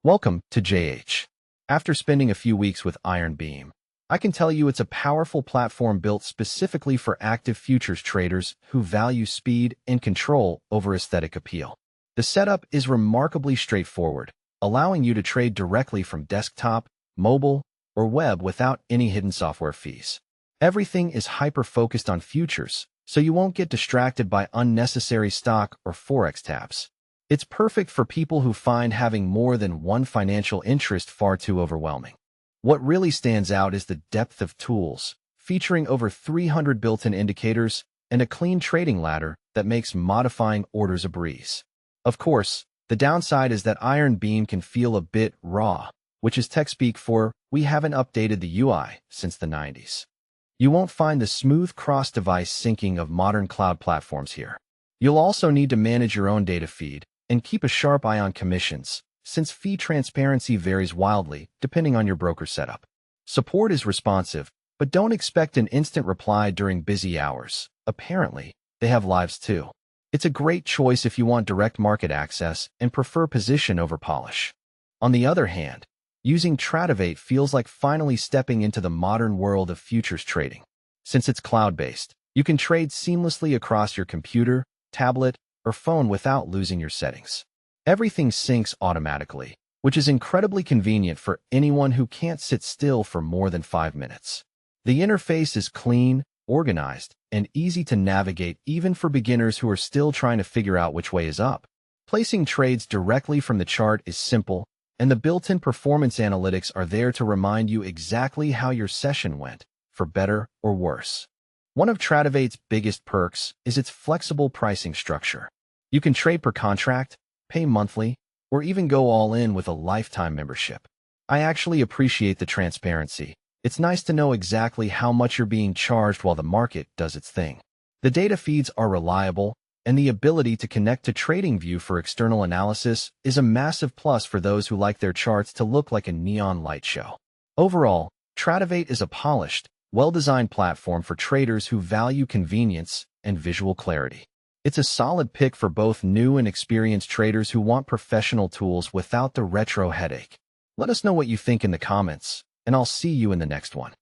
Welcome to JH. After spending a few weeks with Ironbeam, I can tell you it's a powerful platform built specifically for active futures traders who value speed and control over aesthetic appeal. The setup is remarkably straightforward, allowing you to trade directly from desktop, mobile, or web without any hidden software fees. Everything is hyper-focused on futures, so you won't get distracted by unnecessary stock or forex tabs. It's perfect for people who find having more than one financial interest far too overwhelming. What really stands out is the depth of tools, featuring over 300 built-in indicators and a clean trading ladder that makes modifying orders a breeze. Of course, the downside is that Ironbeam can feel a bit raw, which is tech speak for we haven't updated the UI since the 90s. You won't find the smooth cross-device syncing of modern cloud platforms here. You'll also need to manage your own data feed and keep a sharp eye on commissions, since fee transparency varies wildly depending on your broker setup. Support is responsive, but don't expect an instant reply during busy hours. Apparently, they have lives too. It's a great choice if you want direct market access and prefer position over polish. On the other hand, using Tradovate feels like finally stepping into the modern world of futures trading. Since it's cloud-based, you can trade seamlessly across your computer, tablet, or phone without losing your settings. Everything syncs automatically, which is incredibly convenient for anyone who can't sit still for more than 5 minutes. The interface is clean, organized, and easy to navigate even for beginners who are still trying to figure out which way is up. Placing trades directly from the chart is simple, and the built-in performance analytics are there to remind you exactly how your session went, for better or worse. One of Tradovate's biggest perks is its flexible pricing structure. You can trade per contract, pay monthly, or even go all in with a lifetime membership. I actually appreciate the transparency. It's nice to know exactly how much you're being charged while the market does its thing. The data feeds are reliable, and the ability to connect to TradingView for external analysis is a massive plus for those who like their charts to look like a neon light show. Overall, Tradovate is a polished, well-designed platform for traders who value convenience and visual clarity. It's a solid pick for both new and experienced traders who want professional tools without the retro headache. Let us know what you think in the comments, and I'll see you in the next one.